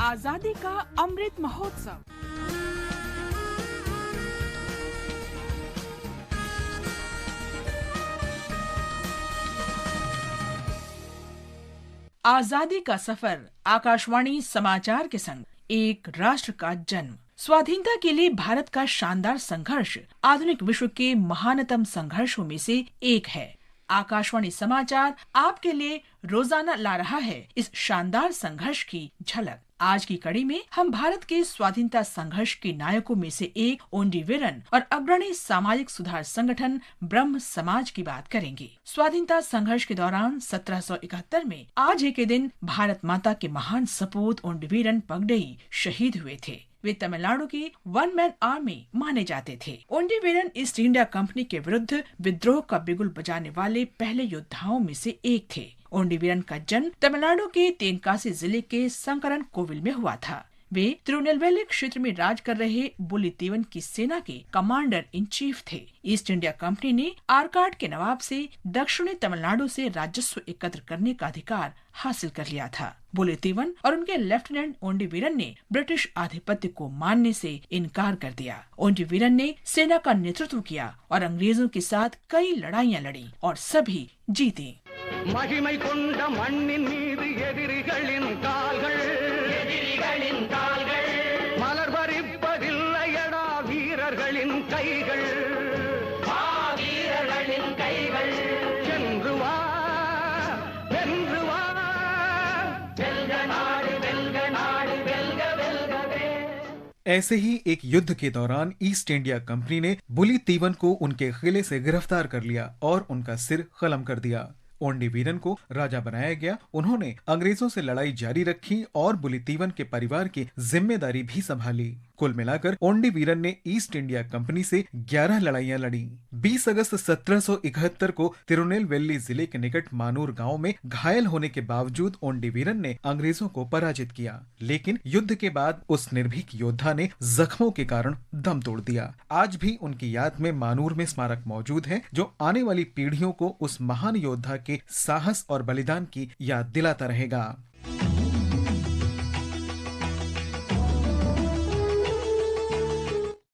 आजादी का अमृत महोत्सव। आजादी का सफर आकाशवाणी समाचार के संग एक राष्ट्र का जन्म, स्वाधीनता के लिए भारत का शानदार संघर्ष आधुनिक विश्व के महानतम संघर्षों में से एक है। आकाशवाणी समाचार आपके लिए रोजाना ला रहा है इस शानदार संघर्ष की झलक। आज की कड़ी में हम भारत के स्वाधीनता संघर्ष के नायकों में से एक ओंडी वीरन और अग्रणी सामाजिक सुधार संगठन ब्रह्म समाज की बात करेंगे। स्वाधीनता संघर्ष के दौरान 1771 में आज ही के दिन भारत माता के महान सपूत ओंडी वीरन पगडई शहीद हुए थे। वे तमिलनाडु की वन मैन आर्मी माने जाते थे। ओंडी वीरन ईस्ट इंडिया कंपनी के विरुद्ध विद्रोह का बिगुल बजाने वाले पहले योद्धाओं में से एक थे। ओंडी वीरन का जन्म तमिलनाडु के तेनकासी जिले के संकरन कोविल में हुआ था। वे तिरुनेलवेली क्षेत्र में राज कर रहे बुलितीवन की सेना के कमांडर इन चीफ थे। ईस्ट इंडिया कंपनी ने आरकाट के नवाब से दक्षिणी तमिलनाडु से राजस्व एकत्र करने का अधिकार हासिल कर लिया था। बुलितीवन और उनके लेफ्टिनेंट ओंडी वीरन ने ब्रिटिश आधिपत्य को मानने से इनकार कर दिया। ओंडी वीरन ने सेना का नेतृत्व किया और अंग्रेजों के साथ कई लड़ाइयाँ लड़ी और सभी जीती। மகிமை கொண்ட மண்ணின் மீது எதிரிகளின் கால்கள் மலர் பறிப்பதில்லையடா வீரர்களின் கைகள் சென்று வா வென்று வா வெல்க நாடு வெல்க நாடு வெல்க வெல்கவே। ऐसे ही एक युद्ध के दौरान ईस्ट इंडिया कंपनी ने बुलितीवन को उनके किले से गिरफ्तार कर लिया और उनका सिर कलम कर दिया। ओंडी वीरन को राजा बनाया गया। उन्होंने अंग्रेजों से लड़ाई जारी रखी और बुलितीवन के परिवार की जिम्मेदारी भी संभाली। कुल मिलाकर ओंडी वीरन ने ईस्ट इंडिया कंपनी से 11 लड़ाइयां लड़ी। 20 अगस्त 1771 को तिरुनेलवेली जिले के निकट मानूर गांव में घायल होने के बावजूद ओंडी वीरन ने अंग्रेजों को पराजित किया, लेकिन युद्ध के बाद उस निर्भीक योद्धा ने जख्मों के कारण दम तोड़ दिया। आज भी उनकी याद में मानूर में स्मारक मौजूद है, जो आने वाली पीढ़ियों को उस महान योद्धा के साहस और बलिदान की याद दिलाता रहेगा।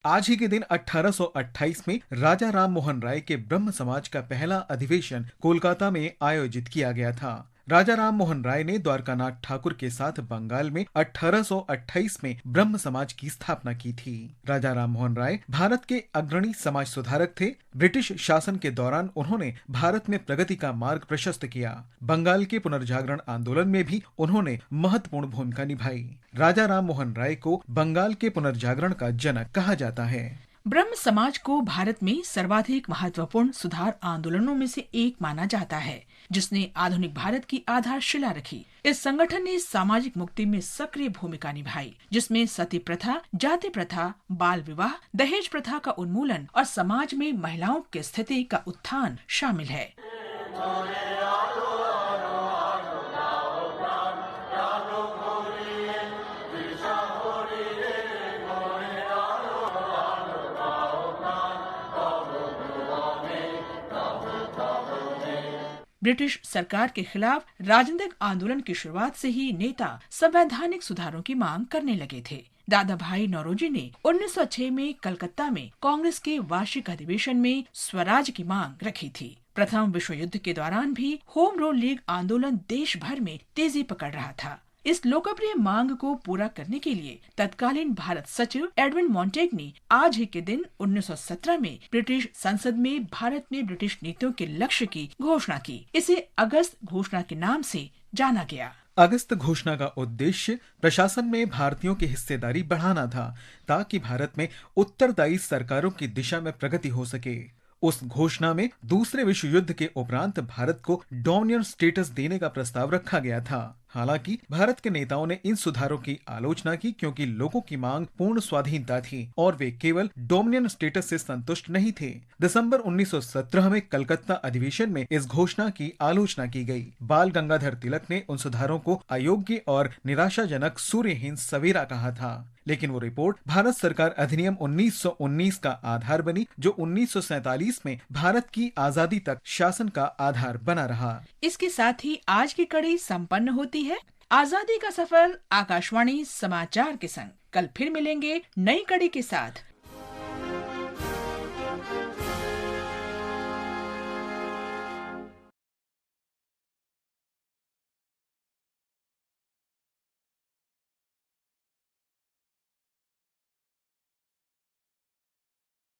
आज ही के दिन 1828 में राजा राम मोहन राय के ब्रह्म समाज का पहला अधिवेशन कोलकाता में आयोजित किया गया था। राजा राम मोहन राय ने द्वारकानाथ ठाकुर के साथ बंगाल में 1828 में ब्रह्म समाज की स्थापना की थी। राजा राम मोहन राय भारत के अग्रणी समाज सुधारक थे। ब्रिटिश शासन के दौरान उन्होंने भारत में प्रगति का मार्ग प्रशस्त किया। बंगाल के पुनर्जागरण आंदोलन में भी उन्होंने महत्वपूर्ण भूमिका निभाई। राजा राम मोहन राय को बंगाल के पुनर्जागरण का जनक कहा जाता है। ब्रह्म समाज को भारत में सर्वाधिक महत्वपूर्ण सुधार आंदोलनों में से एक माना जाता है, जिसने आधुनिक भारत की आधारशिला रखी। इस संगठन ने सामाजिक मुक्ति में सक्रिय भूमिका निभाई, जिसमें सती प्रथा, जाति प्रथा, बाल विवाह, दहेज प्रथा का उन्मूलन और समाज में महिलाओं की स्थिति का उत्थान शामिल है। ब्रिटिश सरकार के खिलाफ राजनीतिक आंदोलन की शुरुआत से ही नेता संवैधानिक सुधारों की मांग करने लगे थे। दादा भाई नौरोजी ने 1906 में कलकत्ता में कांग्रेस के वार्षिक अधिवेशन में स्वराज की मांग रखी थी। प्रथम विश्व युद्ध के दौरान भी होम रूल लीग आंदोलन देश भर में तेजी पकड़ रहा था। इस लोकप्रिय मांग को पूरा करने के लिए तत्कालीन भारत सचिव एडविन मॉन्टेग ने आज ही के दिन 1917 में ब्रिटिश संसद में भारत में ब्रिटिश नीतियों के लक्ष्य की घोषणा की। इसे अगस्त घोषणा के नाम से जाना गया। अगस्त घोषणा का उद्देश्य प्रशासन में भारतीयों की हिस्सेदारी बढ़ाना था, ताकि भारत में उत्तरदायी सरकारों की दिशा में प्रगति हो सके। उस घोषणा में दूसरे विश्व युद्ध के उपरांत भारत को डोमिनियन स्टेटस देने का प्रस्ताव रखा गया था। हालांकि भारत के नेताओं ने इन सुधारों की आलोचना की, क्योंकि लोगों की मांग पूर्ण स्वाधीनता थी और वे केवल डोमिनियन स्टेटस से संतुष्ट नहीं थे। दिसंबर 1917 में कलकत्ता अधिवेशन में इस घोषणा की आलोचना की गई। बाल गंगाधर तिलक ने उन सुधारों को अयोग्य और निराशाजनक, सूर्यहीन सवेरा कहा था। लेकिन वो रिपोर्ट भारत सरकार अधिनियम 1919 का आधार बनी, जो 1947 में भारत की आजादी तक शासन का आधार बना रहा। इसके साथ ही आज की कड़ी संपन्न होती है। आजादी का सफर आकाशवाणी समाचार के संग। कल फिर मिलेंगे नई कड़ी के साथ।